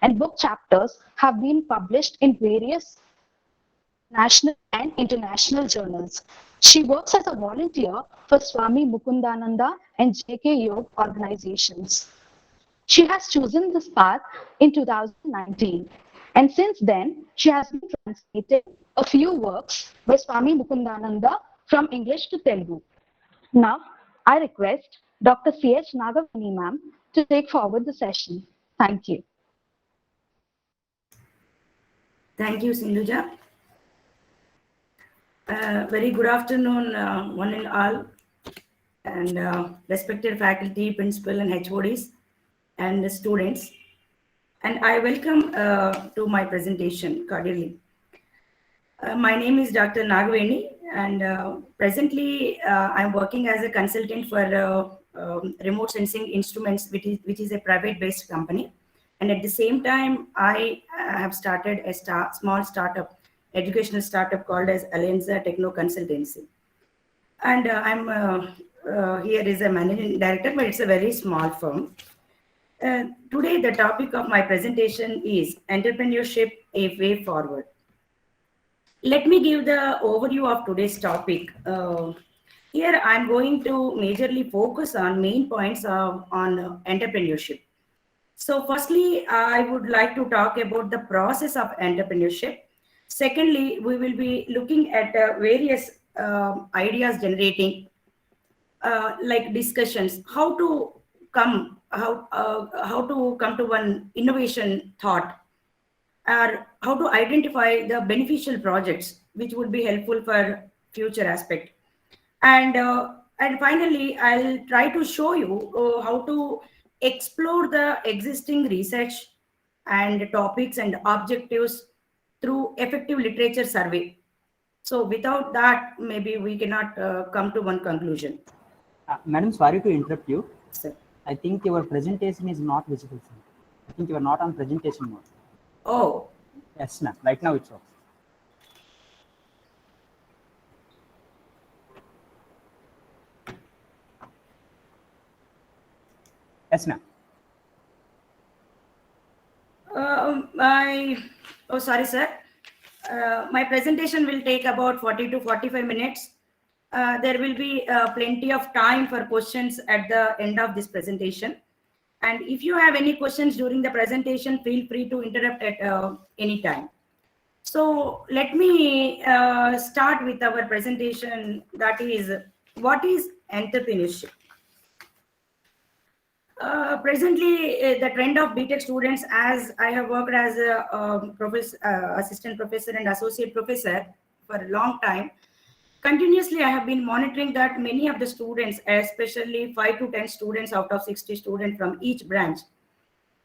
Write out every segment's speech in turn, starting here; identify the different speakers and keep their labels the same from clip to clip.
Speaker 1: and book chapters have been published in various national and international journals. She works as a volunteer for Swami Mukundananda and JK Yog organizations. She has chosen this path in 2019, and since then, she has been translating a few works by Swami Mukundananda from English to Telugu. Now, I request Dr. C.H. Nagavani ma'am to take forward the session. Thank you.
Speaker 2: Thank you, Sindhuja. Very good afternoon, one and all, and respected faculty, principal, and HODs, and the students. And I welcome to my presentation cordially. My name is Dr. Nagavani, and presently I'm working as a consultant for remote sensing instruments, which is a private-based company. And at the same time, I have started a small startup, educational startup called as Alianza Techno Consultancy. And I'm here as a managing director, but it's a very small firm. Today, the topic of my presentation is Entrepreneurship, a Way Forward. Let me give the overview of today's topic. Here, I'm going to majorly focus on main points on entrepreneurship. So firstly, I would like to talk about the process of entrepreneurship. Secondly, we will be looking at various ideas generating, like discussions, how to come to one innovation thought, or how to identify the beneficial projects which would be helpful for future aspect. And finally, I'll try to show you how to explore the existing research and topics and objectives through effective literature survey. So without that, maybe we cannot come to one conclusion.
Speaker 3: Madam, sorry to interrupt you.
Speaker 2: Sir.
Speaker 3: I think your presentation is not visible. I think you are not on presentation mode.
Speaker 2: Oh.
Speaker 3: Yes, ma'am. Right now it's off. Yes, ma'am.
Speaker 2: Oh, sorry, sir. My presentation will take about 40 to 45 minutes. There will be plenty of time for questions at the end of this presentation. And if you have any questions during the presentation, feel free to interrupt at any time. So let me start with our presentation. That is, what is entrepreneurship? Presently, the trend of BTech students, as I have worked as a assistant professor and associate professor for a long time, continuously I have been monitoring that many of the students, especially 5 to 10 students out of 60 students from each branch,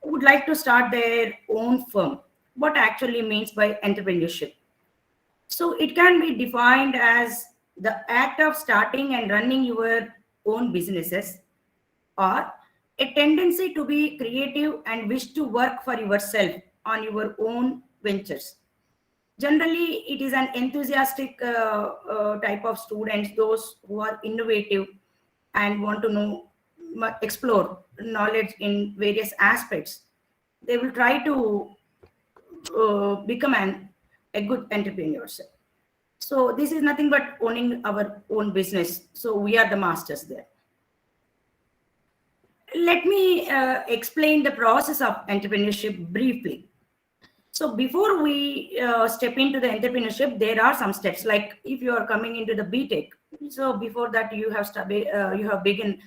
Speaker 2: would like to start their own firm. What actually means by entrepreneurship? So it can be defined as the act of starting and running your own businesses, or a tendency to be creative and wish to work for yourself on your own ventures. Generally, it is an enthusiastic type of students, those who are innovative and want to explore knowledge in various aspects. They will try to become a good entrepreneur. So this is nothing but owning our own business. So we are the masters there. Let me explain the process of entrepreneurship briefly. So before we step into the entrepreneurship, there are some steps. Like if you are coming into the BTech, so before that you have begun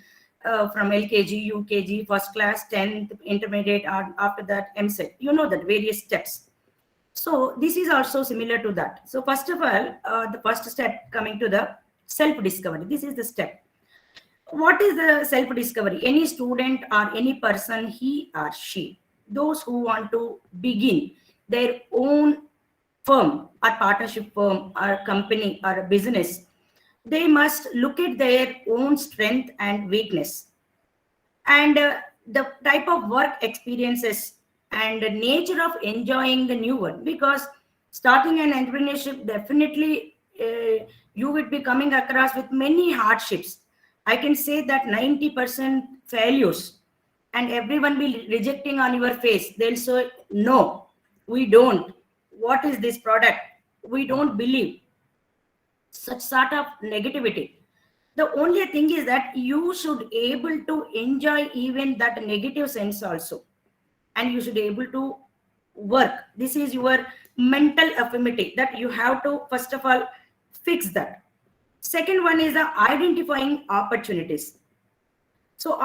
Speaker 2: from LKG, UKG, first class, 10th, intermediate, after that MSET. You know that various steps. So this is also similar to that. So first of all, the first step coming to the self-discovery. This is the step. What is the self-discovery? Any student or any person, he or she, those who want to begin their own firm or partnership firm or company or a business, they must look at their own strength and weakness, and the type of work experiences and the nature of enjoying the new one. Because starting an entrepreneurship, definitely you would be coming across with many hardships. I can say that 90% failures and everyone will rejecting on your face. They'll say, no, we don't. What is this product? We don't believe. Such sort of negativity. The only thing is that you should able to enjoy even that negative sense also, and you should able to work. This is your mental affirmity that you have to first of all fix that. Second one is the identifying opportunities. So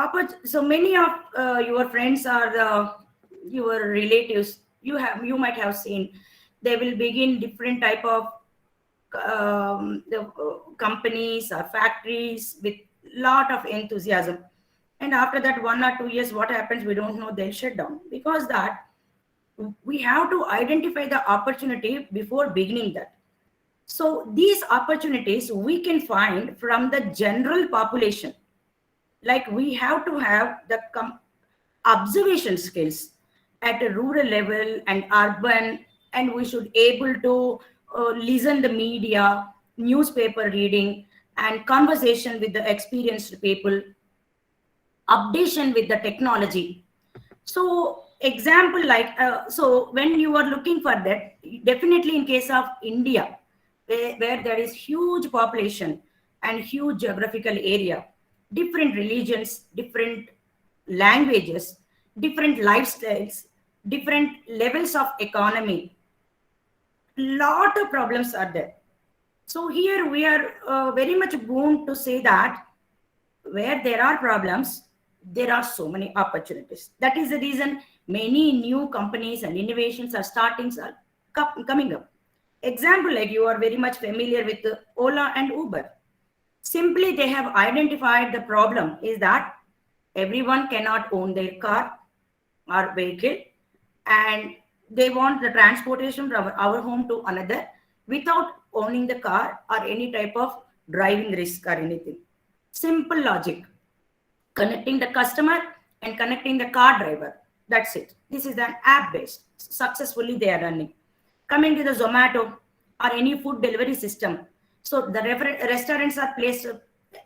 Speaker 2: many of your friends or your relatives, you might have seen, they will begin different type of companies or factories with lot of enthusiasm, and after that 1 or 2 years, what happens, we don't know, they'll shut down. Because that, we have to identify the opportunity before beginning that. So these opportunities we can find from the general population. Like we have to have the observation skills at a rural level and urban, and we should able to listen the media, newspaper reading, and conversation with the experienced people, updation with the technology. So example, like so when you are looking for that, definitely in case of India, where there is huge population and huge geographical area, different religions, different languages, different lifestyles, different levels of economy, lot of problems are there. So here we are very much bound to say that where there are problems, there are so many opportunities. That is the reason many new companies and innovations are coming up. Example, like you are very much familiar with Ola and Uber. Simply they have identified the problem is that everyone cannot own their car or vehicle, and they want the transportation from our home to another without owning the car or any type of driving risk or anything. Simple logic. Connecting the customer and connecting the car driver. That's it. This is an app based. Successfully they are running. Coming to the Zomato or any food delivery system. So the restaurants are placed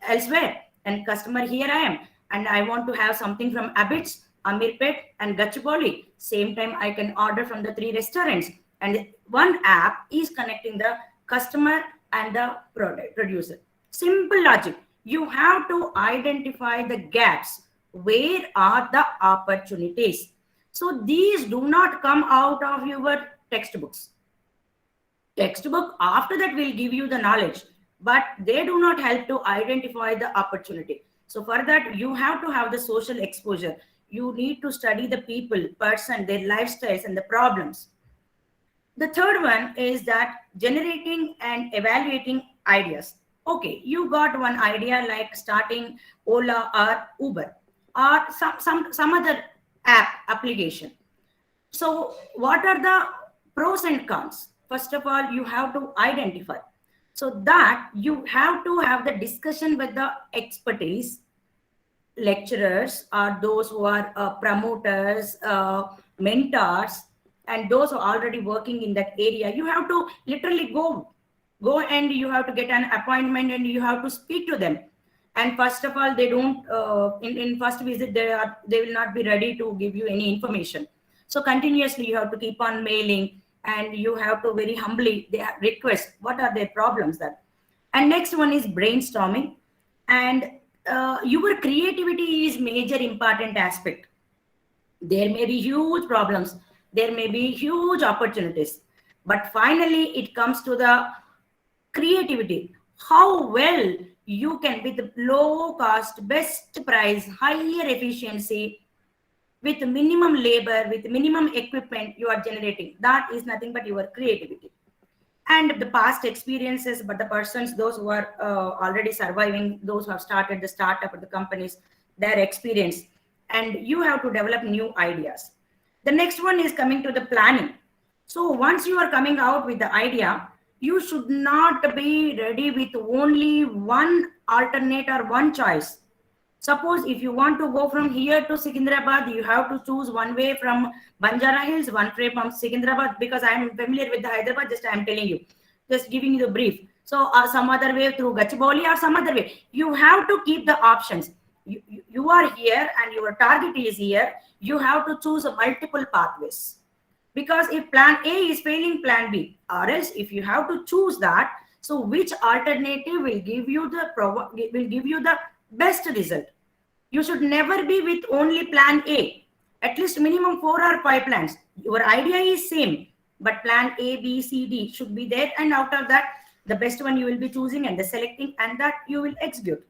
Speaker 2: elsewhere, and customer, here I am, and I want to have something from Abbott's, Amirpet, and Gachibowli. Same time I can order from the 3 restaurants, and one app is connecting the customer and the producer. Simple logic. You have to identify the gaps. Where are the opportunities? So these do not come out of your textbooks. Textbook after that will give you the knowledge, but they do not help to identify the opportunity. So for that, you have to have the social exposure. You need to study the people, person, their lifestyles and the problems. The third one is that generating and evaluating ideas. Okay, you got one idea like starting Ola or Uber or some other application. So what are the pros and cons? First of all, you have to identify. So that you have to have the discussion with the expertise, lecturers, or those who are promoters, mentors, and those who are already working in that area. You have to literally go and you have to get an appointment and you have to speak to them. And first of all, they don't in first visit they will not be ready to give you any information. So continuously you have to keep on mailing, and you have to very humbly they request what are their problems that. And next one is brainstorming, and your creativity is major important aspect. There may be huge problems, there may be huge opportunities, but finally it comes to the creativity. How well you can, with low cost, best price, higher efficiency, with minimum labor, with minimum equipment you are generating. That is nothing but your creativity. And the past experiences, but the persons, those who are already surviving, those who have started the startup or the companies, their experience, and you have to develop new ideas. The next one is coming to the planning. So once you are coming out with the idea, you should not be ready with only one alternate or one choice. Suppose if you want to go from here to Secunderabad, you have to choose one way from Banjara Hills, one way from Secunderabad, because I am familiar with the Hyderabad, just I am telling you, just giving you the brief. So some other way through Gachibowli or some other way. You have to keep the options. you are here and your target is here, you have to choose multiple pathways. Because if plan A is failing, plan B, or else if you have to choose that, so which alternative will give you the best result? You should never be with only plan A. At least minimum 4 or 5 plans. Your idea is same, but plan A, B, C, D should be there, and out of that, the best one you will be choosing and the selecting, and that you will execute.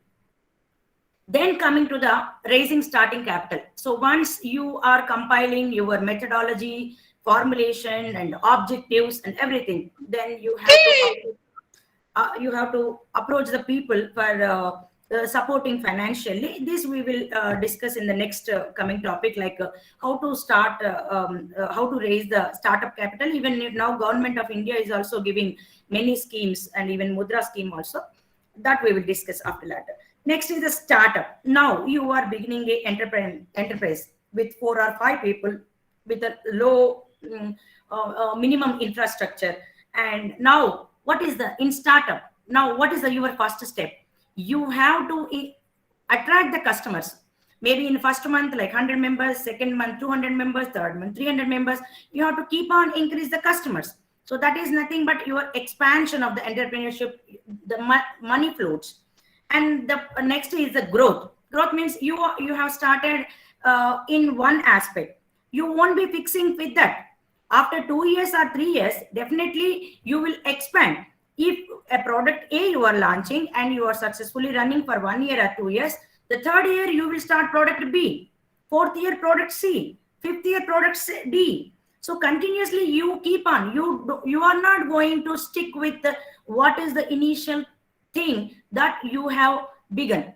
Speaker 2: Then coming to the raising starting capital. So once you are compiling your methodology, formulation, and objectives and everything, then you have to approach the people for supporting financially. This we will discuss in the next coming topic, like how to start, how to raise the startup capital. Even now, Government of India is also giving many schemes, and even Mudra scheme also. That we will discuss after that. Next is the startup. Now you are beginning a enterprise with 4 or 5 people with a low minimum infrastructure. And now what is in startup? Now what is your first step? You have to attract the customers. Maybe in first month like 100 members, second month 200 members, third month 300 members. You have to keep on increase the customers. So that is nothing but your expansion of the entrepreneurship, the money floats. And the next is the growth. Growth means you have started in one aspect. You won't be fixing with that. After 2 years or 3 years, definitely you will expand. If a product A you are launching and you are successfully running for 1 year or 2 years, the third year you will start product B, fourth year product C, fifth year product D. So continuously you keep on. You are not going to stick with what is the initial thing that you have begun.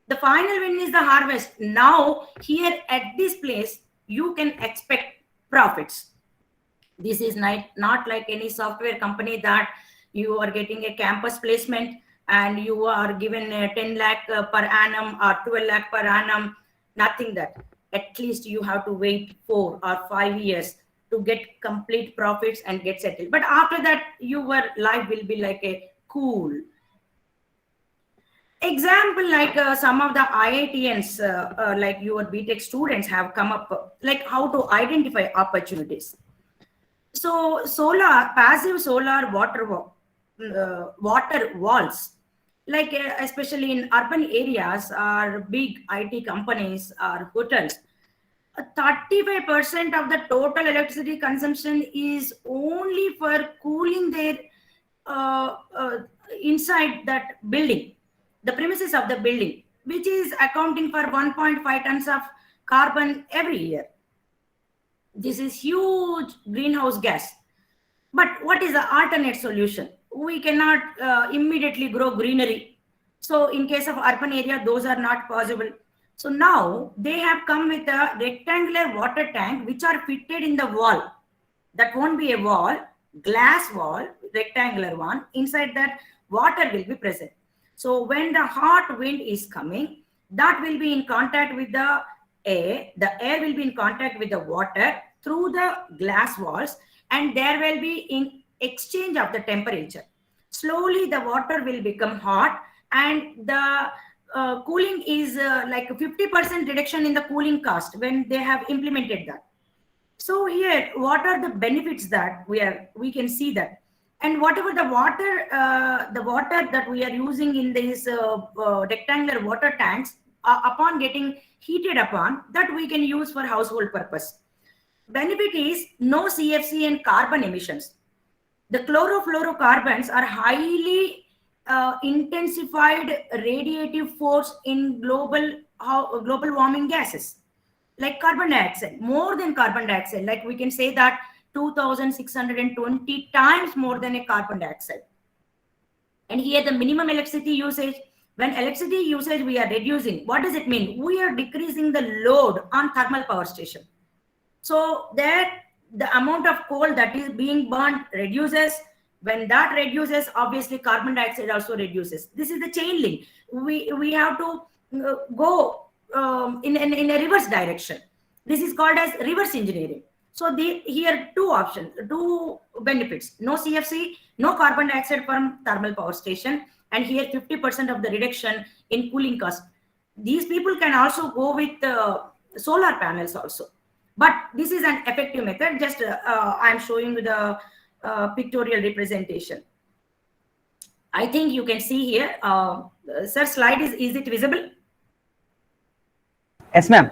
Speaker 2: The final win is the harvest. Now here at this place you can expect profits. This is not like any software company that you are getting a campus placement and you are given 10 lakh per annum or 12 lakh per annum. Nothing that. At least you have to wait 4 or 5 years to get complete profits and get settled. But after that, your life will be like a cool. Example, like some of the IITians, like your BTech students have come up, like how to identify opportunities. So passive solar water walls, like especially in urban areas or big IT companies or hotels, 35% of the total electricity consumption is only for cooling their inside that building, the premises of the building, which is accounting for 1.5 tons of carbon every year. This is huge greenhouse gas. But what is the alternate solution? We cannot immediately grow greenery. So in case of urban area, those are not possible. So now they have come with a rectangular water tank which are fitted in the wall. That won't be a wall, glass wall, rectangular one. Inside that water will be present. So when the hot wind is coming, that will be in contact with the air. The air will be in contact with the water through the glass walls, and there will be in exchange of the temperature. Slowly the water will become hot, and the cooling is like 50% reduction in the cooling cost when they have implemented that. So here, what are the benefits that we can see that? And whatever the water that we are using in these rectangular water tanks, upon getting heated upon, that we can use for household purpose. Benefit is no CFC and carbon emissions. The chlorofluorocarbons are highly intensified radiative force in global warming gases, like carbon dioxide, more than carbon dioxide. Like we can say that 2,620 times more than a carbon dioxide. And here the minimum electricity usage. When electricity usage we are reducing, what does it mean? We are decreasing the load on thermal power station. So that the amount of coal that is being burned reduces. When that reduces, obviously carbon dioxide also reduces. This is the chain link. We have to go in a reverse direction. This is called as reverse engineering. So here two options, two benefits: no CFC, no carbon dioxide from thermal power station, and here 50% of the reduction in cooling cost. these people can also go with solar panels also. But this is an effective method. Just I'm showing you the pictorial representation. I think you can see here. Sir, slide is it visible?
Speaker 3: Yes, ma'am.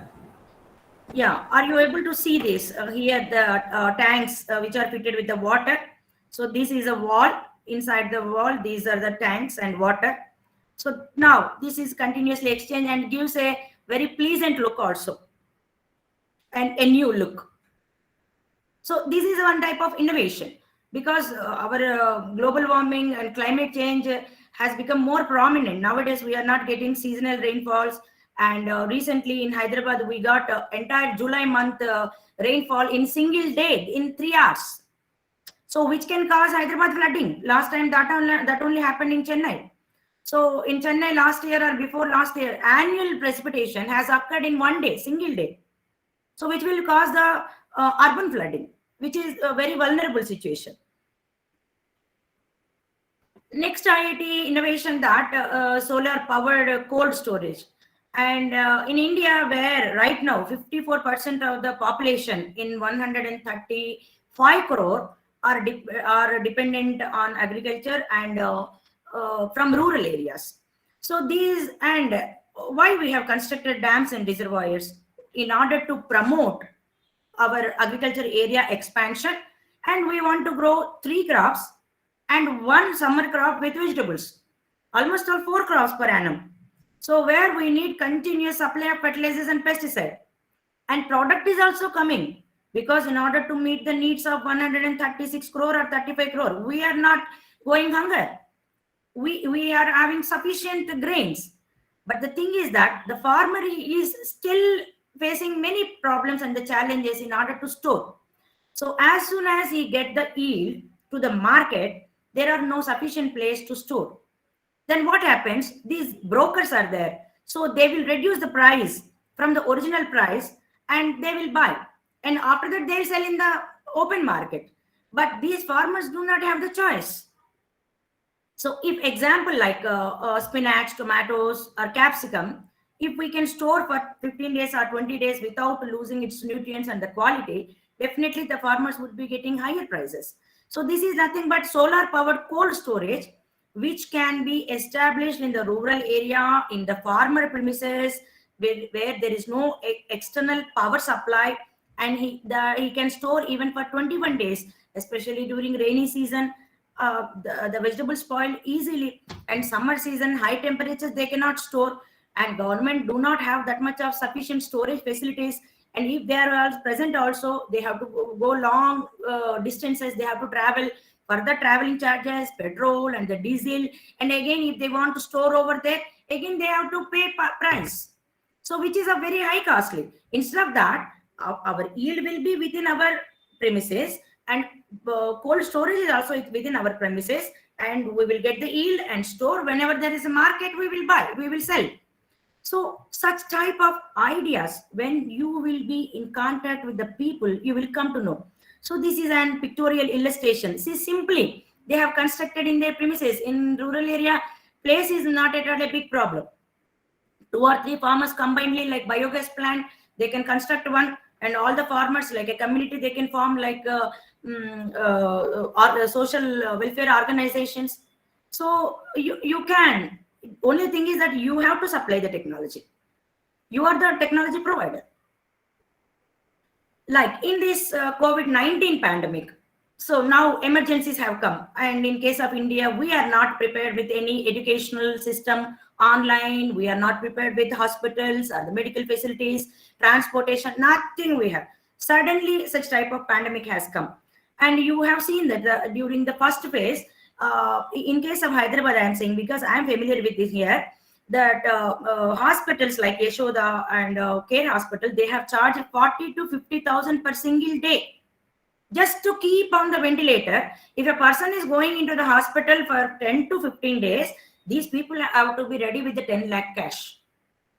Speaker 2: Yeah, are you able to see this? Here the tanks which are fitted with the water. So this is a wall. Inside the wall, these are the tanks and water. So now this is continuously exchanged and gives a very pleasant look also, and a new look. So this is one type of innovation, because our global warming and climate change has become more prominent. Nowadays, we are not getting seasonal rainfalls. And recently in Hyderabad, we got entire July month rainfall in single day in 3 hours. So which can cause Hyderabad flooding. Last time that only happened in Chennai. So in Chennai last year or before last year, annual precipitation has occurred in 1 day, single day. So which will cause the urban flooding, which is a very vulnerable situation. Next IIT innovation, that solar powered cold storage. And in India, where right now 54% of the population in 135 crore are dependent on agriculture and from rural areas. So these, and why we have constructed dams and reservoirs in order to promote our agriculture area expansion, and we want to grow 3 crops and 1 summer crop with vegetables, almost all 4 crops per annum. So where we need continuous supply of fertilizers and pesticide, and product is also coming, because in order to meet the needs of 136 crore or 35 crore, we are not going hunger. We are having sufficient grains. But the thing is that the farmer is still facing many problems and the challenges in order to store. So as soon as he get the yield to the market, there are no sufficient place to store. Then what happens? These brokers are there. So they will reduce the price from the original price and they will buy. And after that, they'll sell in the open market. But these farmers do not have the choice. So if example like spinach, tomatoes or capsicum, if we can store for 15 days or 20 days without losing its nutrients and the quality, definitely the farmers would be getting higher prices. So this is nothing but solar powered cold storage, which can be established in the rural area, in the farmer premises, where there is no external power supply, and he can store even for 21 days, especially during rainy season. The vegetables spoil easily, and summer season, high temperatures, they cannot store, and government do not have that much of sufficient storage facilities. And if they are present also, they have to go long distances, they have to travel, further traveling charges, petrol and the diesel. And again, if they want to store over there, again they have to pay price. So which is a very high costly. Instead of that, our yield will be within our premises, and cold storage is also within our premises, and we will get the yield and store. Whenever there is a market, we will buy, we will sell. So such type of ideas, when you will be in contact with the people, you will come to know. So this is an pictorial illustration. See, simply they have constructed in their premises. In rural area, place is not at all a big problem. 2 or 3 farmers combinedly, like biogas plant, they can construct one, and all the farmers, like a community, they can form like social welfare organizations. So you can. Only thing is that you have to supply the technology. You are the technology provider. Like in this COVID-19 pandemic, so now emergencies have come, and in case of India, we are not prepared with any educational system online. We are not prepared with hospitals or the medical facilities, transportation, nothing we have. Suddenly such type of pandemic has come, and you have seen that during the first phase, in case of Hyderabad, I am saying because I am familiar with this here, that hospitals like Yashoda and Care Hospital, they have charged 40 to 50,000 per single day just to keep on the ventilator. If a person is going into the hospital for 10 to 15 days, these people have to be ready with the 10 lakh cash.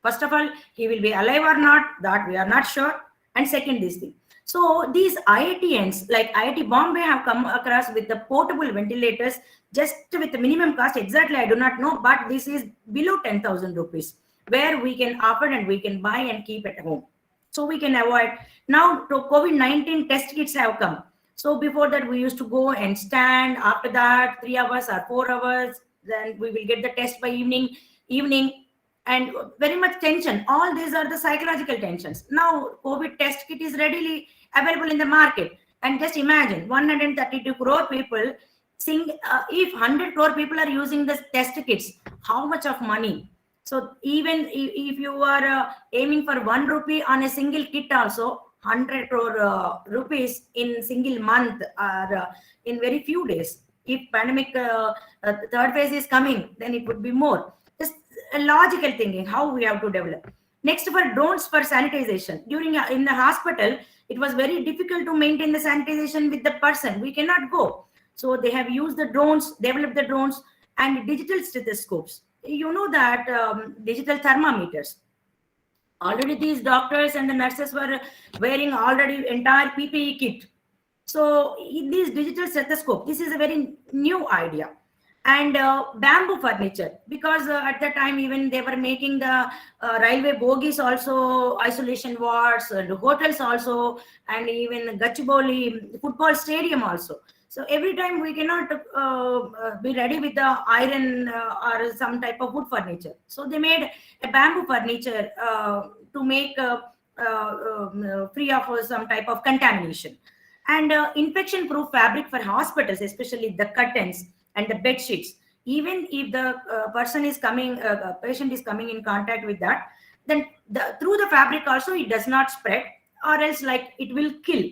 Speaker 2: First of all, he will be alive or not, that we are not sure. And second, this thing. So these IITians like IIT Bombay have come across with the portable ventilators just with the minimum cost. Exactly, I do not know, but this is below 10,000 rupees. where we can afford and we can buy and keep at home. So we can avoid. Now COVID-19 test kits have come. So before that, we used to go and stand. After that, 3 hours or 4 hours, then we will get the test by evening, and very much tension. All these are the psychological tensions. Now, COVID test kit is readily available in the market. And just imagine 132 crore people, if 100 crore people are using the test kits, how much of money? So even if you are aiming for 1 rupee on a single kit also, 100 crore rupees in single month or in very few days. If pandemic third phase is coming, then it would be more. Just a logical thinking, how we have to develop. Next, for drones for sanitization. During in the hospital, it was very difficult to maintain the sanitization with the person. We cannot go. So they have used the drones, developed the drones, and digital stethoscopes. You know that digital thermometers. Already these doctors and the nurses were wearing already entire PPE kit. So these digital stethoscope, this is a very new idea. And bamboo furniture, because at that time even they were making the railway bogies also, isolation wards, and hotels also, and even Gachibowli football stadium also. So every time we cannot be ready with the iron or some type of wood furniture. So they made a bamboo furniture to make free of some type of contamination. And infection-proof fabric for hospitals, especially the curtains and the bed sheets. Even if the patient is coming in contact with that, then through the fabric also it does not spread, or else like it will kill.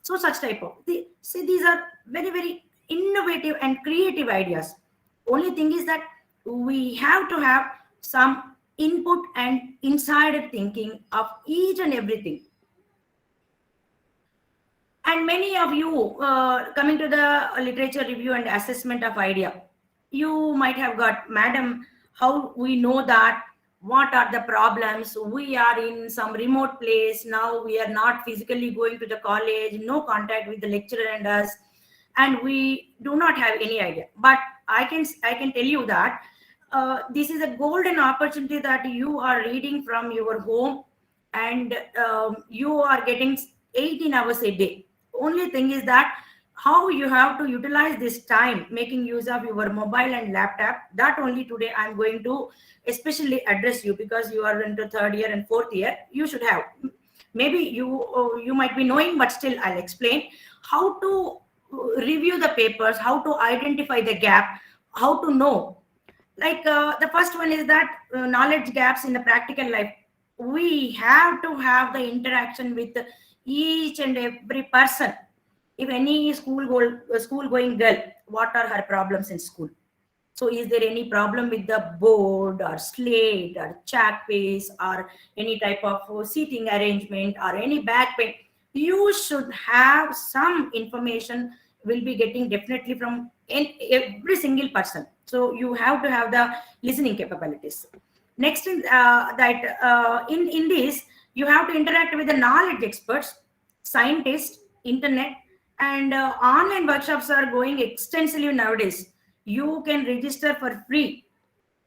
Speaker 2: So such type of these are very, very innovative and creative ideas. Only thing is that we have to have some input and insider thinking of each and everything. And many of you coming to the literature review and assessment of idea, you might have got, madam, how we know that? What are the problems? We are in some remote place. Now we are not physically going to the college, no contact with the lecturer and us, and we do not have any idea. But I can tell you that this is a golden opportunity that you are reading from your home, and you are getting 18 hours a day. Only thing is that how you have to utilize this time, making use of your mobile and laptop. That only today I'm going to especially address you, because you are into 3rd year and 4th year. You should have, maybe you might be knowing, but still I'll explain how to review the papers, how to identify the gap, how to know. Like the first one is that knowledge gaps in the practical life. We have to have the interaction with each and every person. If any school going girl, what are her problems in school? So is there any problem with the board or slate or chalk paste or any type of seating arrangement or any back pain? You should have some information, will be getting definitely from every single person. So you have to have the listening capabilities. Next is in this, you have to interact with the knowledge experts, scientists, internet, and online workshops are going extensively nowadays. You can register for free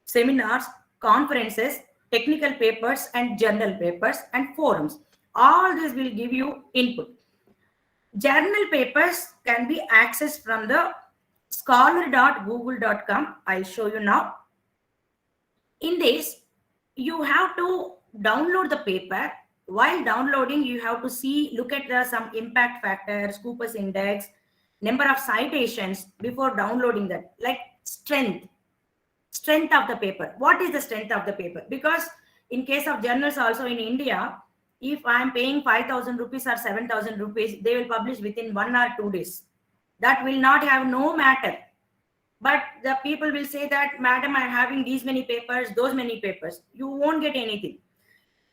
Speaker 2: seminars, conferences, technical papers, and journal papers and forums. All this will give you input. Journal papers can be accessed from the scholar.google.com. I'll show you now. In this, you have to download the paper. While downloading, you have to look at some impact factors, Cooper's index, number of citations before downloading that, like strength of the paper. What is the strength of the paper? Because in case of journals also in India, if I am paying 5,000 rupees or 7,000 rupees, they will publish within 1 or 2 days. That will not have no matter. But the people will say that, madam, I am having these many papers, those many papers. You won't get anything.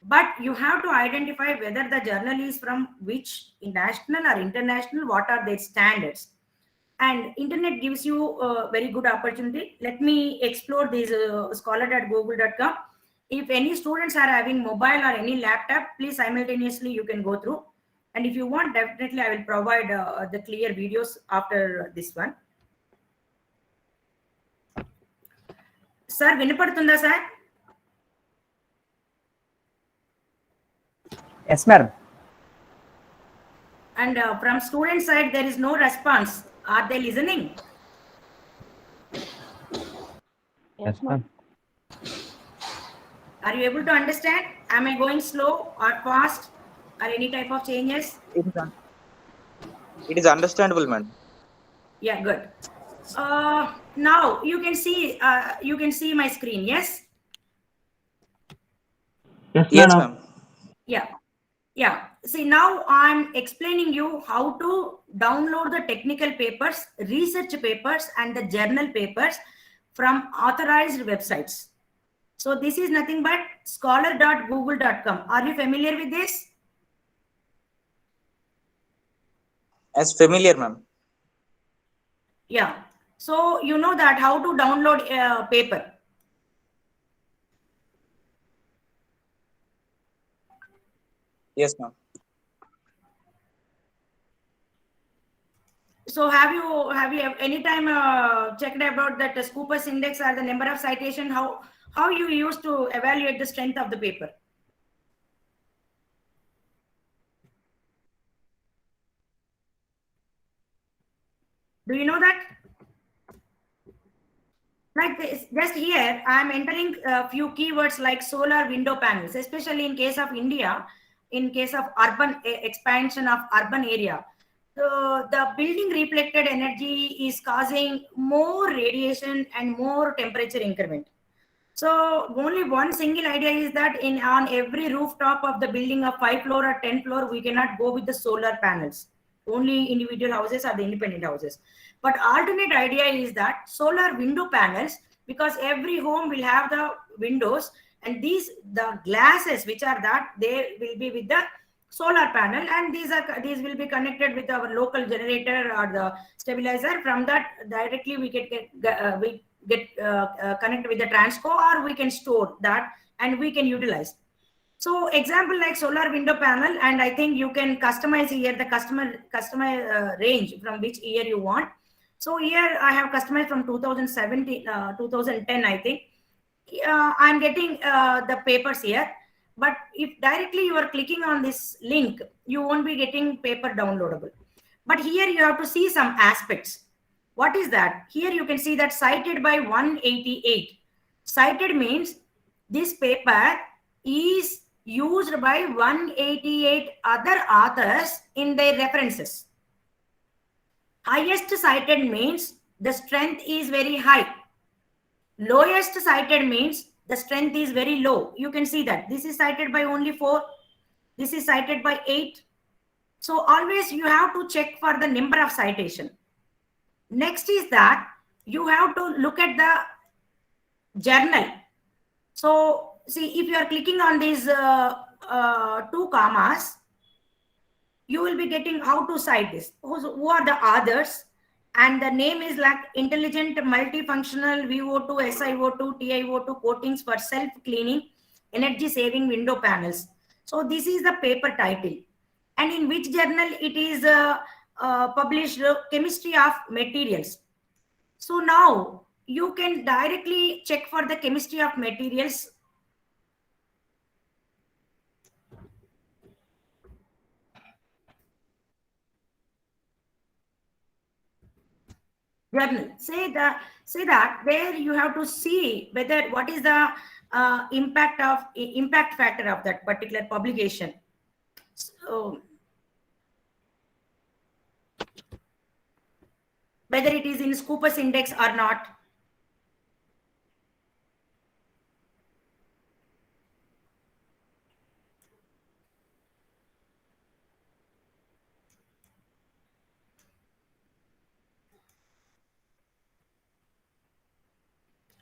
Speaker 2: But you have to identify whether the journal is from which national or international, what are their standards. And internet gives you a very good opportunity. Let me explore this scholar.google.com. If any students are having mobile or any laptop, please simultaneously you can go through. And if you want, definitely I will provide the clear videos after this one. Sir, Vinapadutunda sir?
Speaker 3: Yes, madam.
Speaker 2: And from student side, there is no response. Are they listening?
Speaker 1: Yes, ma'am.
Speaker 2: Are you able to understand? Am I going slow or fast or any type of changes?
Speaker 4: It is understandable, madam.
Speaker 2: Yeah, good. Now you can see my screen. Yes.
Speaker 5: Yes,
Speaker 4: Yes,
Speaker 5: madam.
Speaker 4: ma'am.
Speaker 2: Yeah. Yeah. See, now I'm explaining you how to download the technical papers, research papers, and the journal papers from authorized websites. So this is nothing but scholar.google.com. Are you familiar with this?
Speaker 4: As familiar, ma'am.
Speaker 2: Yeah. So you know that how to download a paper.
Speaker 4: Yes, ma'am.
Speaker 2: So have you any time checked about that Scopus index or the number of citation? How you used to evaluate the strength of the paper? Do you know that? Like this, just here, I'm entering a few keywords like solar window panels, especially in case of India, in case of urban expansion of urban area. So the building reflected energy is causing more radiation and more temperature increment. So only one single idea is that in on every rooftop of the building of 5 floor or 10 floor, we cannot go with the solar panels. Only individual houses or the independent houses. But alternate idea is that solar window panels, because every home will have the windows, and the glasses which are that they will be with the solar panel, and these will be connected with our local generator or the stabilizer. From that directly we get connected with the transco, or we can store that and we can utilize. So example like solar window panel, and I think you can customize here the customer range from which year you want. So here I have customized from 2017 2010, I think. I'm getting the papers here, but if directly you are clicking on this link, you won't be getting paper downloadable. But here you have to see some aspects. What is that? Here you can see that cited by 188. Cited means this paper is used by 188 other authors in their references. Highest cited means the strength is very high. Lowest cited means the strength is very low. You can see that this is cited by only 4. This is cited by 8. So always you have to check for the number of citation. Next is that you have to look at the journal. So see, if you are clicking on these 2 commas, you will be getting how to cite this. Who are the others? And the name is like intelligent multifunctional VO2 SiO2 TiO2 coatings for self-cleaning energy saving window panels. So this is the paper title, and in which journal it is published, chemistry of materials. So now you can directly check for the chemistry of materials. Journal. Say that there you have to see whether what is the impact factor of that particular publication. So whether it is in Scopus index or not.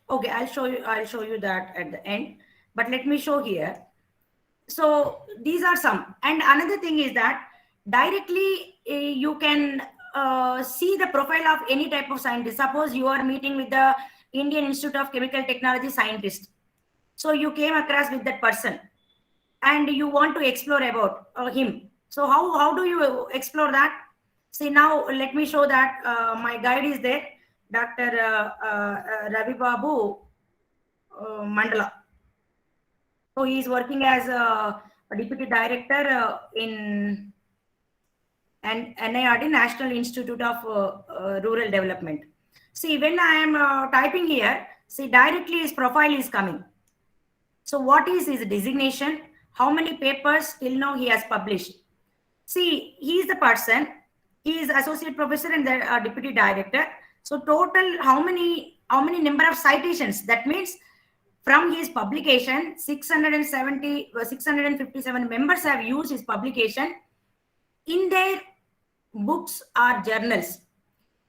Speaker 2: Okay, I'll show you that at the end, but let me show here. So these are some, and another thing is that directly you can see the profile of any type of scientist. Suppose you are meeting with the Indian Institute of Chemical Technology scientist, so you came across with that person and you want to explore about him. So how do you explore that? See, now let me show that my guide is there, Dr. Ravi Babu Mandala. So he is working as a a deputy director in NIRD, National Institute of Rural Development. See, when I am typing here, see directly his profile is coming. So what is his designation? How many papers till now he has published? See, he is the person, he is associate professor and the deputy director. So total, how many number of citations? That means from his publication, 657 members have used his publication in their books or journals.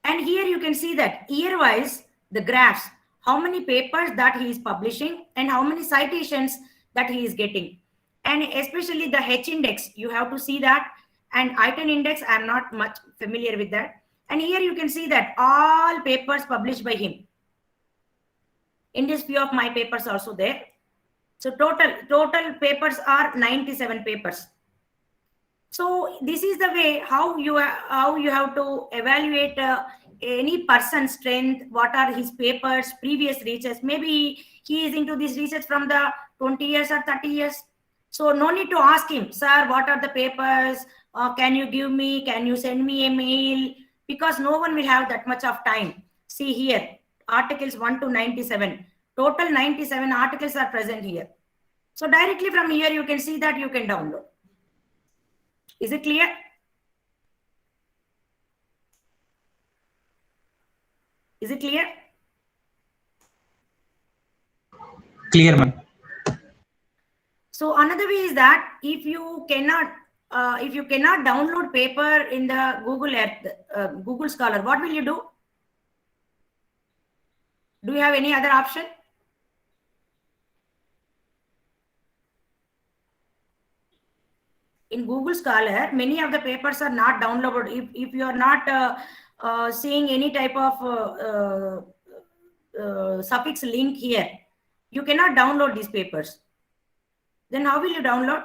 Speaker 2: And here you can see that year-wise, the graphs, how many papers that he is publishing and how many citations that he is getting. And especially the H index, you have to see that. And IICHE index, I'm not much familiar with that. And here you can see that all papers published by him. In this few of my papers also there. So total papers are 97 papers. So this is the way how you have to evaluate any person's strength. What are his papers, previous research? Maybe he is into this research from the 20 years or 30 years. So no need to ask him, sir, what are the papers? Can you give me? Can you send me a mail? Because no one will have that much of time. See here, articles 1 to 97. Total 97 articles are present here. So directly from here, you can see that you can download. Is it clear? Is it clear?
Speaker 5: Clear, ma'am.
Speaker 2: So another way is that if you cannot download paper in the Google Earth, Google Scholar, what will you do? Do you have any other option? In Google Scholar, many of the papers are not downloaded. If you are not seeing any type of suffix link here, you cannot download these papers. Then how will you download?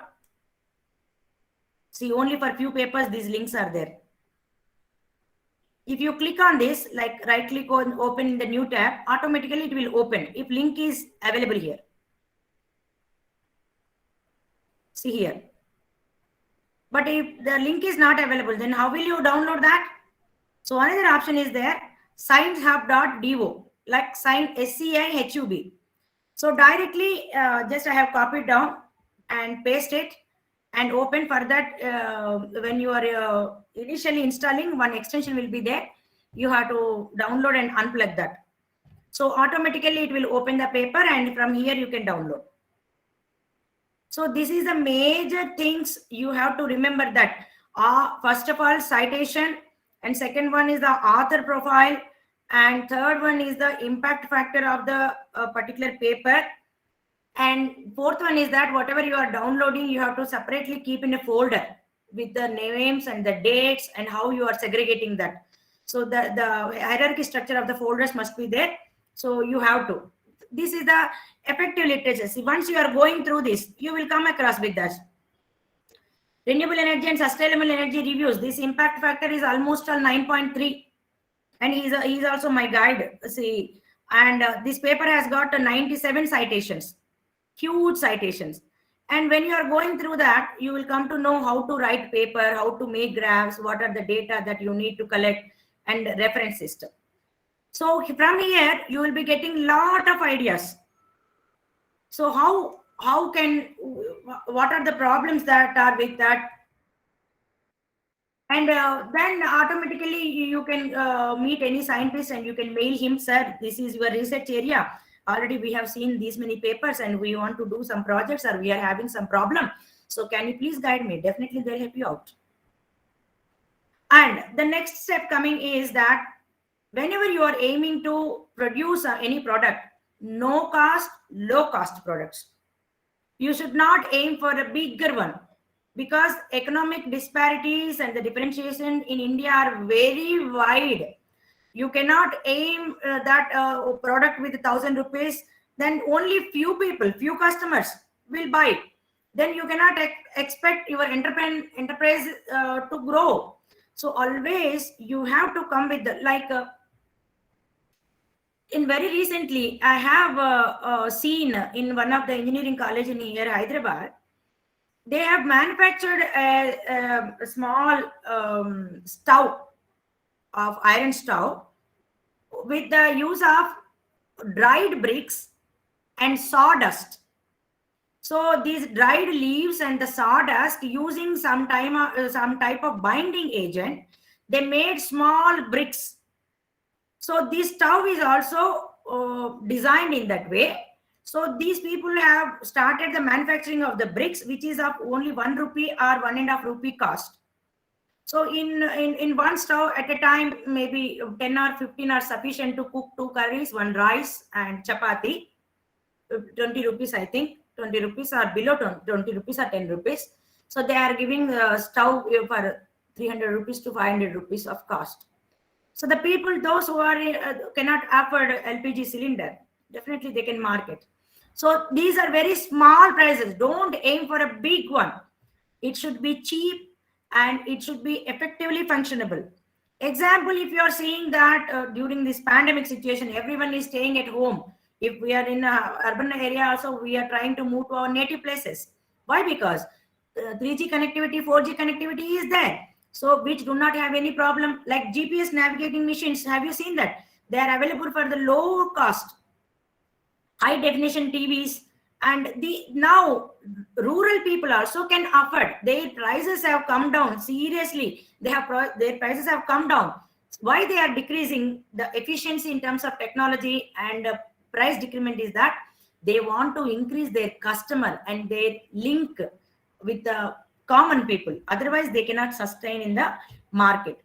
Speaker 2: See, only for few papers these links are there. If you click on this, like right click on open in the new tab, automatically it will open if link is available here. See here. But if the link is not available, then how will you download that? So another option is there, sciencehub.do, like SCIHUB. So directly, just I have copied down and paste it and open. For that, when you are initially installing, one extension will be there. You have to download and unplug that. So automatically it will open the paper and from here you can download. So this is the major things you have to remember that. First of all, citation, and second one is the author profile, and third one is the impact factor of the particular paper, and fourth one is that whatever you are downloading, you have to separately keep in a folder with the names and the dates and how you are segregating that. So the hierarchy structure of the folders must be there. So you have to. This is the effective literature. See, once you are going through this, you will come across with that. Renewable energy and sustainable energy reviews. This impact factor is almost all 9.3. And he's also my guide. See, and this paper has got 97 citations, huge citations. And when you are going through that, you will come to know how to write paper, how to make graphs, what are the data that you need to collect, and reference system. So from here, you will be getting lot of ideas. So what are the problems that are with that? And then automatically you can meet any scientist and you can mail him, sir, this is your research area. Already we have seen these many papers and we want to do some projects or we are having some problem. So can you please guide me? Definitely they'll help you out. And the next step coming is that whenever you are aiming to produce any product, no cost, low cost products. You should not aim for a bigger one because economic disparities and the differentiation in India are very wide. You cannot aim that product with 1,000 rupees, then only few people, few customers will buy. Then you cannot expect your enterprise to grow. So always you have to come with in very recently, I have seen in one of the engineering college in here, Hyderabad, they have manufactured a small stove of iron stove with the use of dried bricks and sawdust. So these dried leaves and the sawdust, using some type of binding agent, they made small bricks. So this stove is also designed in that way. So these people have started the manufacturing of the bricks, which is of only 1 rupee or 1.5 rupee cost. So in one stove at a time, maybe 10 or 15 are sufficient to cook 2 curries, 1 rice and chapati. 20 rupees, I think. 20 rupees or below 20 rupees or 10 rupees. So they are giving the stove for 300 rupees to 500 rupees of cost. So the people, those who are cannot afford LPG cylinder, definitely they can market. So these are very small prices. Don't aim for a big one. It should be cheap and it should be effectively functionable. Example, if you are seeing that during this pandemic situation, everyone is staying at home. If we are in an urban area also, we are trying to move to our native places. Why? Because 3G connectivity, 4G connectivity is there. So which do not have any problem, like GPS navigating machines. Have you seen that? They are available for the low cost, high definition TVs. And now rural people also can afford. Their prices have come down. Seriously, their prices have come down. Why they are decreasing? The efficiency in terms of technology and price decrement is that they want to increase their customer and their link with the common people. Otherwise, they cannot sustain in the market.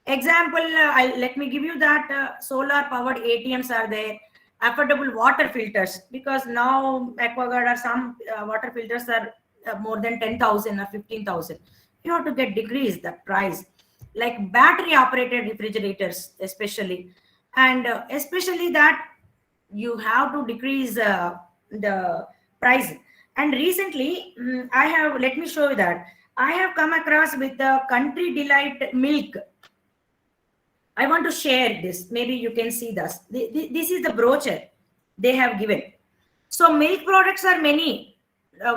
Speaker 2: Example, let me give you that solar powered ATMs are there. Affordable water filters, because now AquaGuard or some water filters are more than 10,000 or 15,000. You have to get decrease the price, like battery operated refrigerators especially, and especially that you have to decrease the price. And recently let me show you that I have come across with the Country Delight milk. I want to share this. Maybe you can see this. This is the brochure they have given. So milk products are many.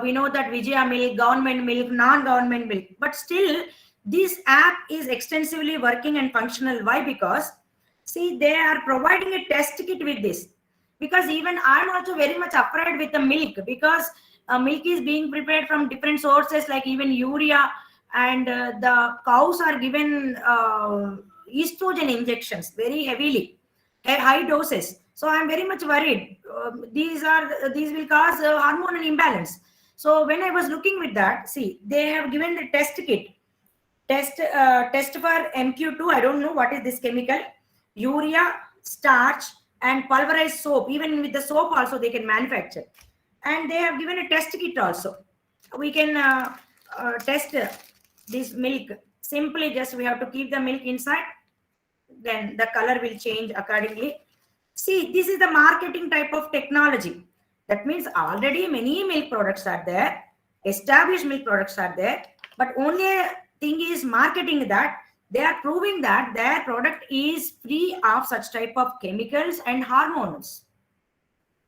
Speaker 2: We know that Vijaya milk, government milk, non-government milk. But still, this app is extensively working and functional. Why? Because, see, they are providing a test kit with this. Because even I'm also very much afraid with the milk, because milk is being prepared from different sources, like even urea, and the cows are given estrogen injections very heavily, high doses. So I'm very much worried. These will cause hormonal imbalance. So when I was looking with that, see, they have given the test kit, test for MQ2. I don't know what is this chemical, urea, starch, and pulverized soap. Even with the soap also they can manufacture. And they have given a test kit also. We can test this milk. Simply just we have to keep the milk inside, then the color will change accordingly. See, this is the marketing type of technology. That means already many milk products are there, established milk products are there, but only thing is marketing, that they are proving that their product is free of such type of chemicals and hormones.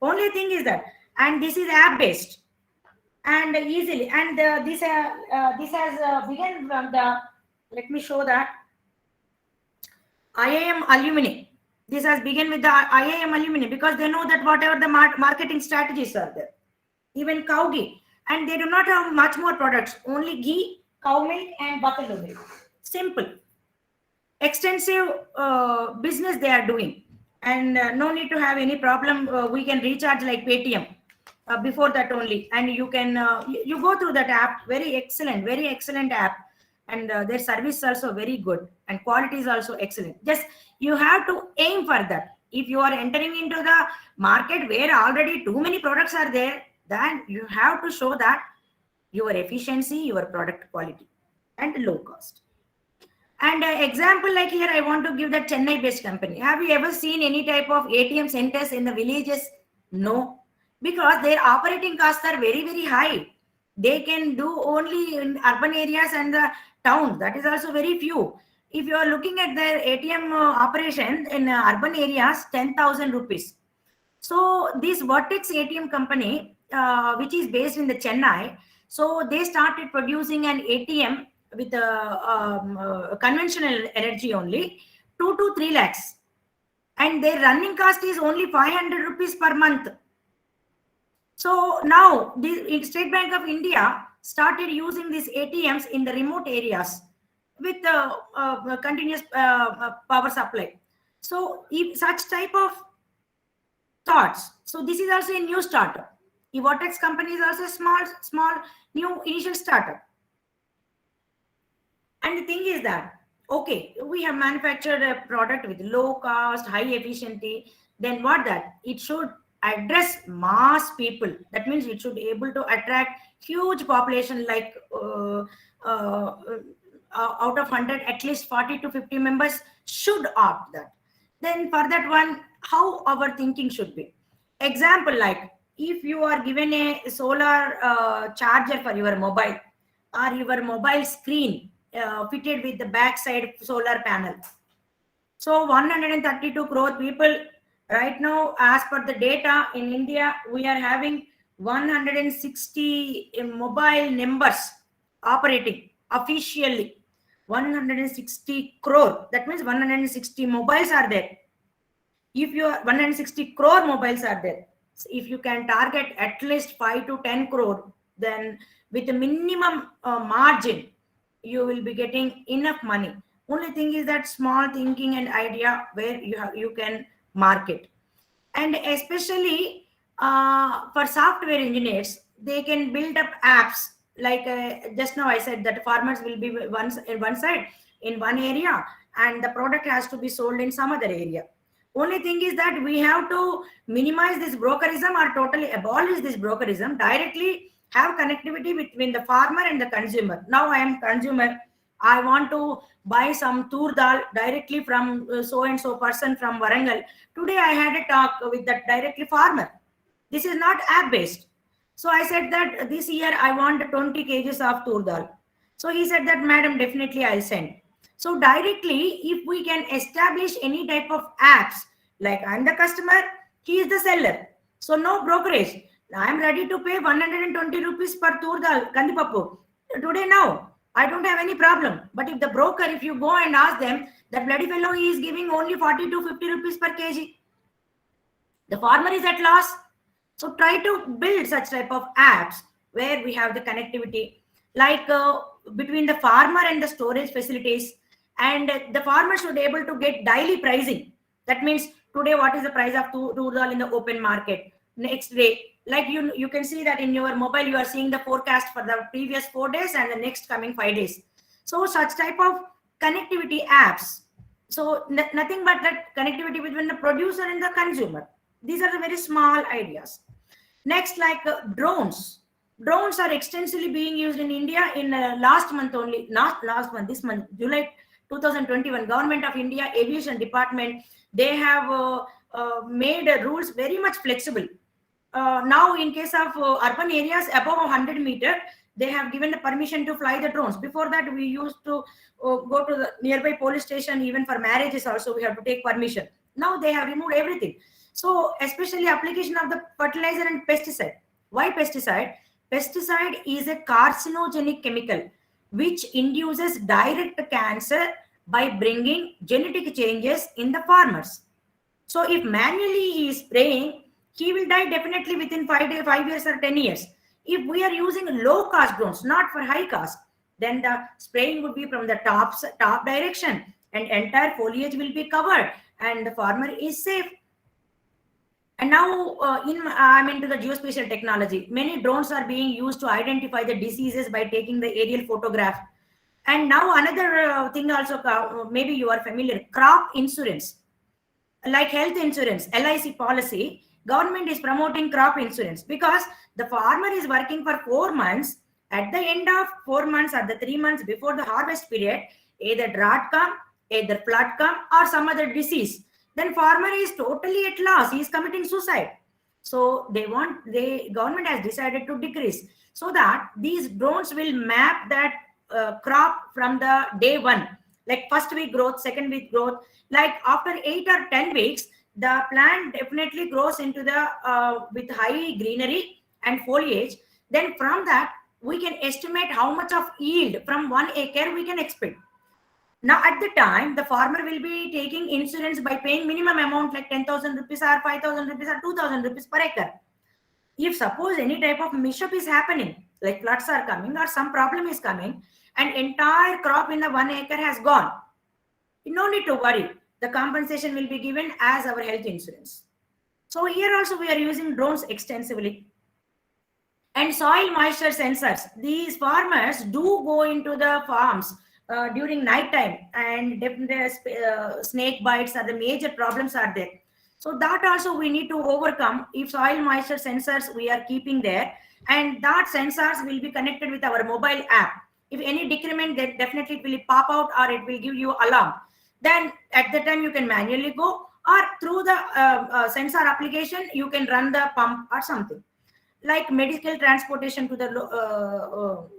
Speaker 2: Only thing is that, and this is app based and easily, and this has begun from the, let me show that, IIM Alumni. This has begun with the IIM Alumni, because they know that whatever the marketing strategies are there. Even cow ghee, and they do not have much more products, only ghee, cow milk, and buffalo milk. Simple. Extensive business they are doing, and no need to have any problem. We can recharge like Paytm before that only, and you can you go through that app. Very excellent app. And their service is also very good, and quality is also excellent. Just you have to aim for that. If you are entering into the market where already too many products are there, then you have to show that your efficiency, your product quality, and low cost. And example, like here, I want to give that Chennai-based company. Have you ever seen any type of ATM centers in the villages? No, because their operating costs are very high. They can do only in urban areas and the towns. That is also very few. If you are looking at their ATM operation in urban areas, 10,000 rupees. So this Vertex ATM company, which is based in the Chennai, So they started producing an ATM with conventional energy only, 2 to 3 lakhs. And their running cost is only 500 rupees per month. So now the State Bank of India started using these ATMs in the remote areas with continuous power supply. So if such type of thoughts, so this is also a new startup. Evotex company is also a small new initial startup. And the thing is that, okay, we have manufactured a product with low cost, high efficiency. Then what that? It should address mass people. That means it should be able to attract huge population, like out of 100, at least 40 to 50 members should opt that. Then for that one, how our thinking should be. Example, like if you are given a solar charger for your mobile, or your mobile screen fitted with the backside solar panel. So 132 crore people right now, as per the data in India, we are having 160 mobile numbers operating officially. 160 crore. That means 160 mobiles are there. If you are 160 crore mobiles are there, so if you can target at least 5 to 10 crore, then with a minimum margin, you will be getting enough money. Only thing is that small thinking and idea where you can market. And especially for software engineers, they can build up apps. Like just now I said that farmers will be one side in one area, and the product has to be sold in some other area. Only thing is that we have to minimize this brokerism or totally abolish this brokerism, directly have connectivity between the farmer and the consumer. Now I am consumer, I want to buy some tur dal directly from so and so person from Warangal. Today I had a talk with that directly farmer. This is not app based. So I said that this year I want 20 kgs of tur dal. So he said that, madam, definitely I'll send. So directly, if we can establish any type of apps, like I'm the customer, he is the seller. So no brokerage. I'm ready to pay 120 rupees per tur dal, kandipapu. Today now, I don't have any problem. But if the broker, if you go and ask them, that bloody fellow, he is giving only 40 to 50 rupees per kg. The farmer is at loss. So try to build such type of apps where we have the connectivity, like between the farmer and the storage facilities. And the farmer should be able to get daily pricing. That means today what is the price of tur dal in the open market. Next day, like you can see that in your mobile, you are seeing the forecast for the previous 4 days and the next coming 5 days. So such type of connectivity apps. So nothing but that connectivity between the producer and the consumer. These are the very small ideas. Next, like drones. Drones are extensively being used in India in last month only, not last month, this month, July 2021, Government of India Aviation Department, they have made rules very much flexible. Now in case of urban areas above 100 meter, they have given the permission to fly the drones. Before that, we used to go to the nearby police station. Even for marriages also, we have to take permission. Now they have removed everything. So especially application of the fertilizer and pesticide. Why pesticide? Pesticide is a carcinogenic chemical which induces direct cancer by bringing genetic changes in the farmers. So if manually he is spraying, he will die definitely within 5 years or 10 years. If we are using low cost drones, not for high cost, then the spraying would be from the top direction and entire foliage will be covered and the farmer is safe. And now I'm into the geospatial technology. Many drones are being used to identify the diseases by taking the aerial photograph. And now another thing also, maybe you are familiar, crop insurance. Like health insurance, LIC policy, government is promoting crop insurance because the farmer is working for 4 months. At the end of 4 months or the 3 months before the harvest period, either drought come, either flood come, or some other disease. Then farmer is totally at loss. He is committing suicide. So government has decided to decrease so that these drones will map that crop from the day one, like first week growth, second week growth. Like after 8 or 10 weeks, the plant definitely grows into the with high greenery and foliage. Then from that, we can estimate how much of yield from 1 acre we can expect. Now, at the time, the farmer will be taking insurance by paying minimum amount like 10,000 rupees or 5,000 rupees or 2,000 rupees per acre. If suppose any type of mishap is happening, like floods are coming or some problem is coming, and entire crop in the 1 acre has gone, no need to worry. The compensation will be given as our health insurance. So here also we are using drones extensively. And soil moisture sensors. These farmers do go into the farms during night time, and definitely snake bites are the major problems are there. So that also we need to overcome. If soil moisture sensors we are keeping there, and that sensors will be connected with our mobile app. If any decrement, then definitely it will pop out or it will give you alarm. Then at the time you can manually go, or through the sensor application you can run the pump or something. Like medical transportation to the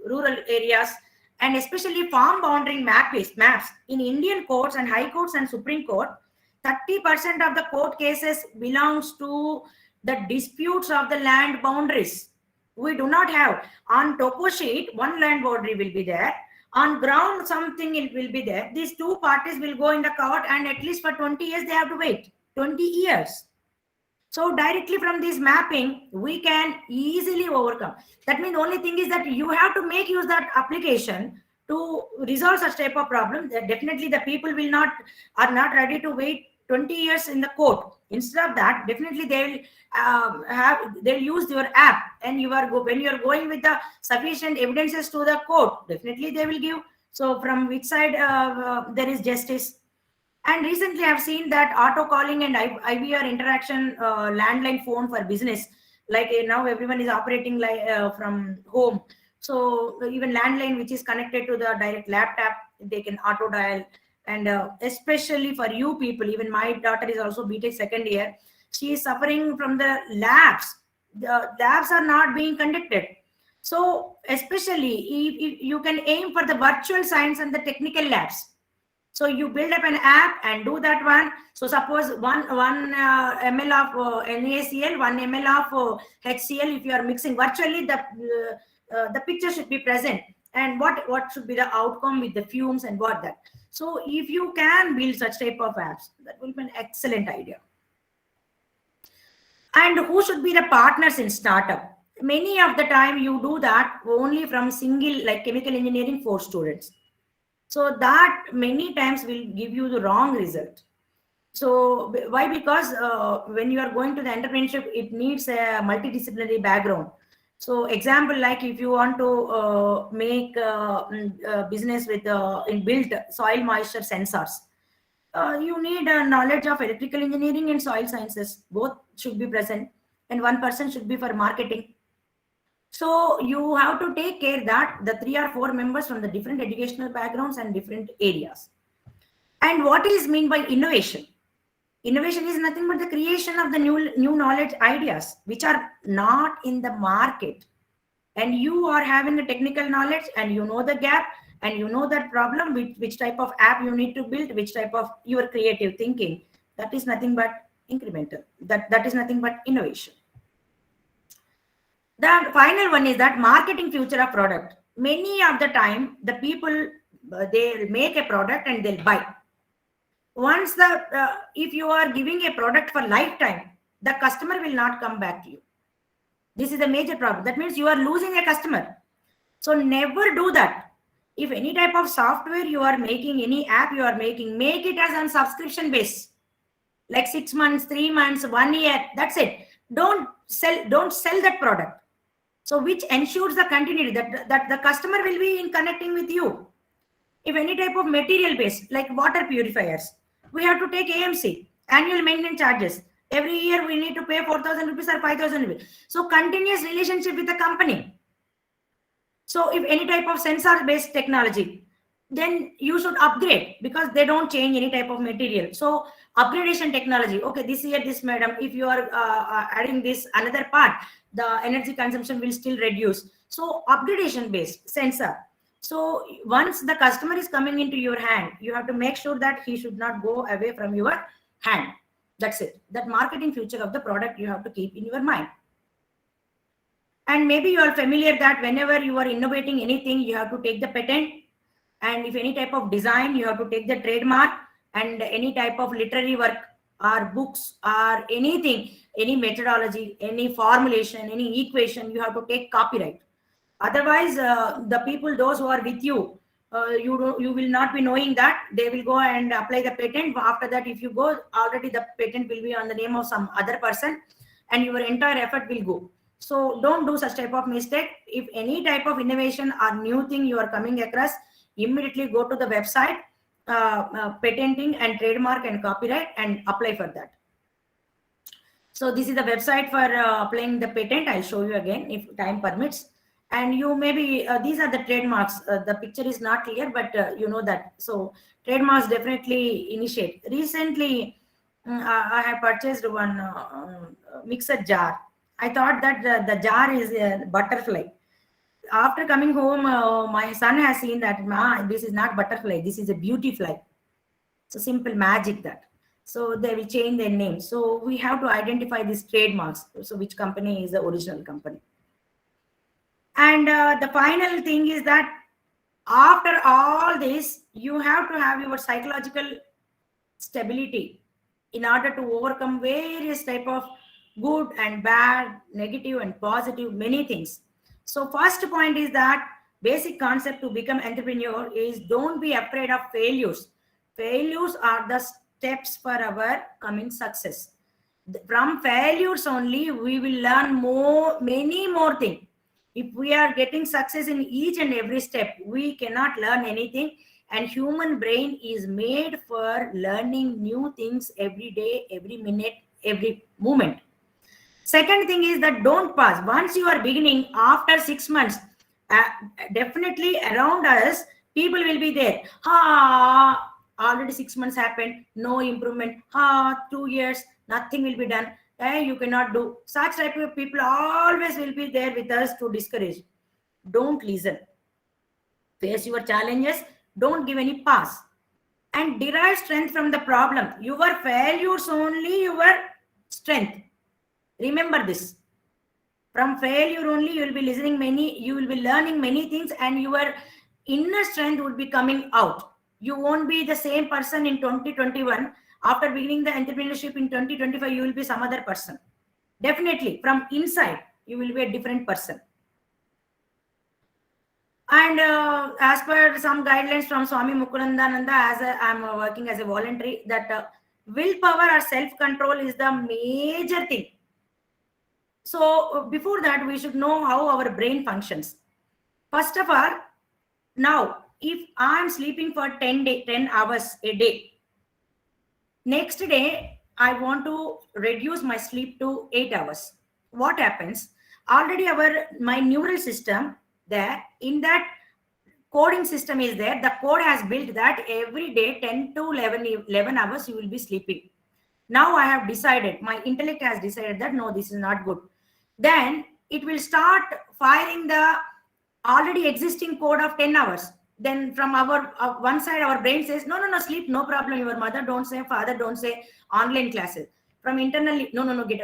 Speaker 2: rural areas, and especially farm boundary maps in Indian courts and high courts and Supreme Court. 30% of the court cases belongs to the disputes of the land boundaries. We do not have on topo sheet one land boundary will be there, on ground something it will be there. These two parties will go in the court, and at least for 20 years they have to wait. 20 years. So directly from this mapping, we can easily overcome. That means the only thing is that you have to make use that application to resolve such type of problem. That definitely the people are not ready to wait 20 years in the court. Instead of that, definitely they will they'll use your app, and when you are going with the sufficient evidences to the court, definitely they will give. So from which side there is justice. And recently I've seen that auto calling and IVR interaction landline phone for business. Like now everyone is operating like from home. So even landline which is connected to the direct laptop, they can auto dial. And especially for you people, even my daughter is also BTech second year. She is suffering from the labs. The labs are not being conducted. So especially if you can aim for the virtual science and the technical labs. So you build up an app and do that one. So suppose one ml of NaCl, 1 ml of HCl. If you are mixing virtually, the picture should be present, and what should be the outcome with the fumes and what that. So if you can build such type of apps, that will be an excellent idea. And who should be the partners in startup? Many of the time you do that only from single, like chemical engineering 4 students. So that many times will give you the wrong result. So why? Because when you are going to the entrepreneurship, it needs a multidisciplinary background. So example, like if you want to make business with build soil moisture sensors, you need a knowledge of electrical engineering and soil sciences. Both should be present, and one person should be for marketing. So you have to take care that the 3 or 4 members from the different educational backgrounds and different areas. And what is mean by innovation? Innovation is nothing but the creation of the new knowledge ideas which are not in the market. And you are having the technical knowledge, and you know the gap, and you know that problem, which type of app you need to build, which type of your creative thinking. That is nothing but incremental. That is nothing but innovation. The final one is that marketing future of product. Many of the time, the people, they'll make a product and they'll buy. Once if you are giving a product for lifetime, the customer will not come back to you. This is a major problem. That means you are losing a customer. So never do that. If any type of software you are making, any app you are making, make it as on subscription base. Like 6 months, 3 months, 1 year, that's it. Don't sell that product. So which ensures the continuity, that the customer will be in connecting with you. If any type of material base, like water purifiers, we have to take AMC, annual maintenance charges. Every year we need to pay 4,000 rupees or 5,000 rupees. So continuous relationship with the company. So if any type of sensor based technology, then you should upgrade, because they don't change any type of material. So upgradation technology. Okay, this year, this madam, if you are adding this another part, the energy consumption will still reduce. So upgradation based sensor. So once the customer is coming into your hand, you have to make sure that he should not go away from your hand. That's it. That marketing future of the product you have to keep in your mind. And maybe you are familiar that whenever you are innovating anything, you have to take the patent. And if any type of design, you have to take the trademark. And any type of literary work or books or anything, any methodology, any formulation, any equation, you have to take copyright. Otherwise, the people, those who are with you, you will not be knowing that. They will go and apply the patent. After that, if you go, already the patent will be on the name of some other person, and your entire effort will go. So don't do such type of mistake. If any type of innovation or new thing you are coming across, immediately go to the website, patenting and trademark and copyright, and apply for that. So this is the website for applying the patent. I'll show you again if time permits. And you maybe, these are the trademarks. The picture is not clear, but you know that. So trademarks definitely initiate. Recently, I have purchased one mixer jar. I thought that the jar is a butterfly. After coming home, my son has seen that, Ma, this is not butterfly, this is a beauty fly. So simple magic that. So they will change their name. So we have to identify these trademarks. So which company is the original company. And the final thing is that after all this, you have to have your psychological stability in order to overcome various type of good and bad, negative and positive, many things. So first point is that basic concept to become entrepreneur is don't be afraid of failures. Failures are the steps for our coming success. From failures only, we will learn many more things. If we are getting success in each and every step, we cannot learn anything. And human brain is made for learning new things every day, every minute, every moment. Second thing is that don't pause. Once you are beginning, after 6 months, definitely around us, people will be there. Already 6 months happened, no improvement. 2 years, nothing will be done. You cannot do. Such type of people always will be there with us to discourage. Don't listen. Face your challenges. Don't give any pass. And derive strength from the problem. Your failures only your strength. Remember this. From failure only you will be you will be learning many things, and your inner strength will be coming out. You won't be the same person in 2021. After beginning the entrepreneurship in 2025, you will be some other person. Definitely, from inside, you will be a different person. And as per some guidelines from Swami Mukundananda, as I'm working as a voluntary, that willpower or self-control is the major thing. So before that, we should know how our brain functions. First of all, now, if I'm sleeping for 10 hours a day, next day, I want to reduce my sleep to 8 hours. What happens? Already my neural system there, in that coding system is there. The code has built that every day 10 to 11 hours you will be sleeping. Now I have decided, my intellect has decided that no, this is not good. Then it will start firing the already existing code of 10 hours. Then from our one side, our brain says, no, sleep, no problem. Your mother don't say, father don't say, online classes. From internally, no, get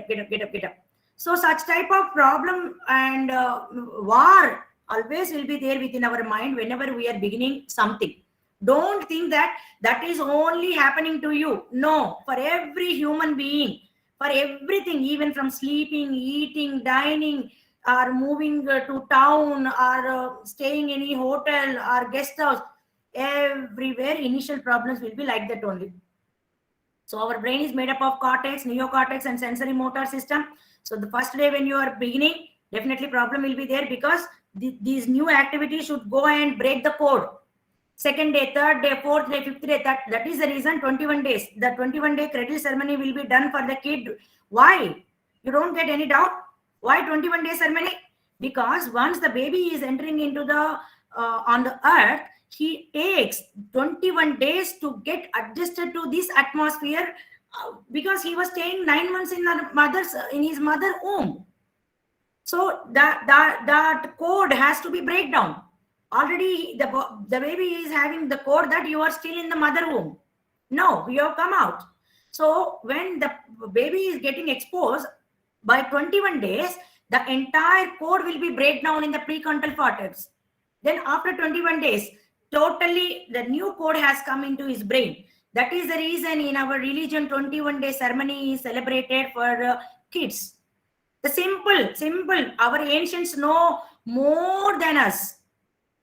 Speaker 2: up. So such type of problem and war always will be there within our mind whenever we are beginning something. Don't think that that is only happening to you. No, for every human being, for everything, even from sleeping, eating, dining, or moving to town, or staying in any hotel or guest house, everywhere initial problems will be like that only. So our brain is made up of cortex, neocortex, and sensory motor system. So the first day when you are beginning, definitely problem will be there, because these new activities should go and break the code. Second day, third day, fourth day, fifth day, that is the reason 21 days. The 21-day cradle ceremony will be done for the kid. Why? You don't get any doubt? Why 21-day ceremony? Because once the baby is entering into the on the earth, he takes 21 days to get adjusted to this atmosphere, because he was staying 9 months in his mother womb. So that code has to be break down. Already the baby is having the code that you are still in the mother womb. No, you have come out. So when the baby is getting exposed, by 21 days, the entire code will be break down in the prefrontal cortex. Then after 21 days, totally the new code has come into his brain. That is the reason in our religion, 21-day ceremony is celebrated for kids. The simple, our ancients know more than us.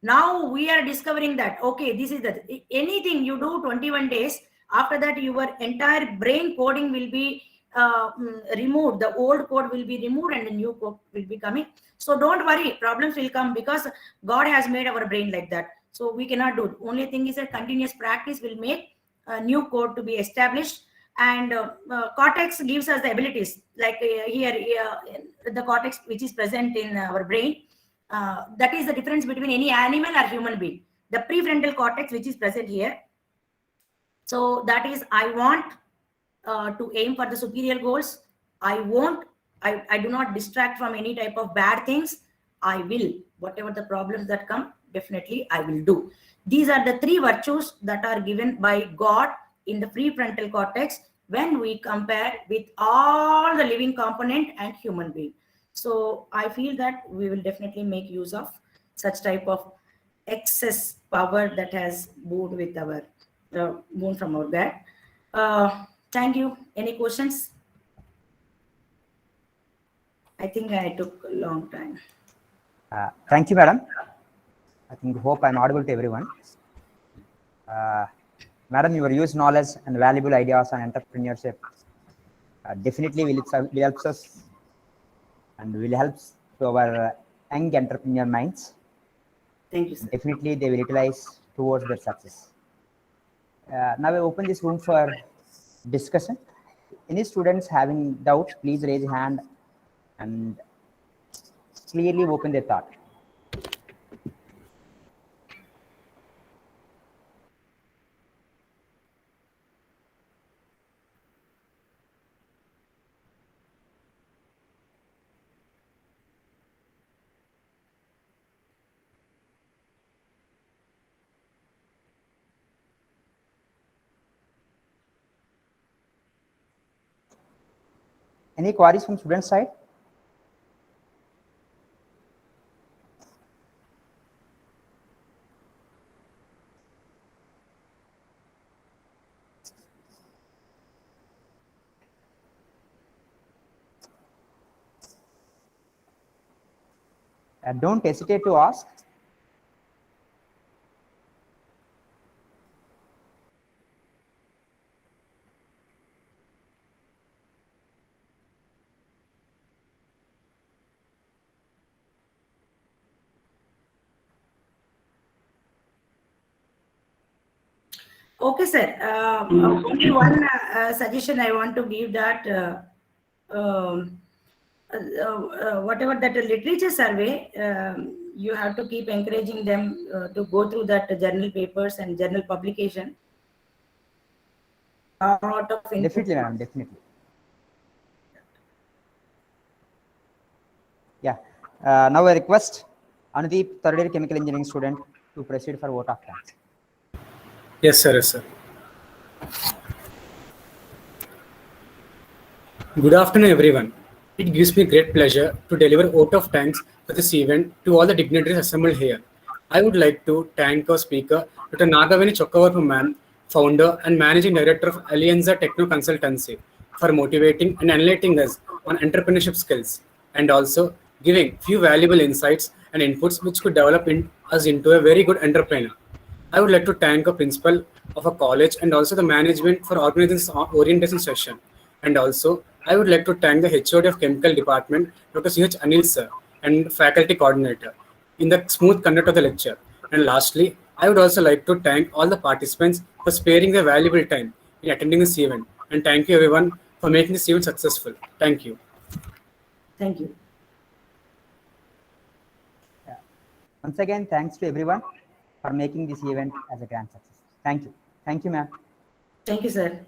Speaker 2: Now we are discovering that, okay, this is the, anything you do 21 days, after that your entire brain coding will be removed. The old code will be removed and the new code will be coming. So don't worry, problems will come because God has made our brain like that. So we cannot do it. Only thing is that continuous practice will make a new code to be established. And cortex gives us the abilities, like here the cortex which is present in our brain. That is the difference between any animal or human being. The prefrontal cortex which is present here. So that is, I want to aim for the superior goals. I do not distract from any type of bad things. I will, whatever the problems that come, definitely I will do. These are the three virtues that are given by God in the prefrontal cortex when we compare with all the living component and human being. So I feel that we will definitely make use of such type of excess power that has moved with our born from our God. Thank you. Any questions? I think I took a long time.
Speaker 3: Thank you, madam. I hope I'm audible to everyone. Madam, your used knowledge and valuable ideas on entrepreneurship definitely will help us and will help to our young entrepreneur minds.
Speaker 2: Thank you, sir.
Speaker 3: Definitely they will utilize towards their success. Now I open this room for discussion. Any students having doubts, please raise your hand and clearly open their thought. Any queries from student side? Don't hesitate to ask.
Speaker 2: Okay, sir. Only one suggestion I want to give that whatever that literature survey, you have to keep encouraging them to go through that journal papers and journal publication.
Speaker 3: Definitely, madam. Definitely. Yeah. Now I request Anudeep, third year chemical engineering student, to proceed for vote of thanks.
Speaker 5: Yes, sir. Yes, sir. Good afternoon, everyone. It gives me great pleasure to deliver vote of thanks for this event to all the dignitaries assembled here. I would like to thank our speaker, Dr. Nagavani Chokkavarpu ma'am, founder and managing director of Alianza Techno Consultancy, for motivating and enlightening us on entrepreneurship skills, and also giving few valuable insights and inputs which could develop us into a very good entrepreneur. I would like to thank a principal of a college and also the management for organizing this orientation session. And also, I would like to thank the HOD of Chemical Department, Dr. C.H. Anil sir, and faculty coordinator in the smooth conduct of the lecture. And lastly, I would also like to thank all the participants for sparing their valuable time in attending this event. And thank you everyone for making this event successful. Thank you.
Speaker 2: Thank you.
Speaker 3: Once again, thanks to everyone for making this event as a grand success. Thank you. Thank you, ma'am.
Speaker 2: Thank you, sir.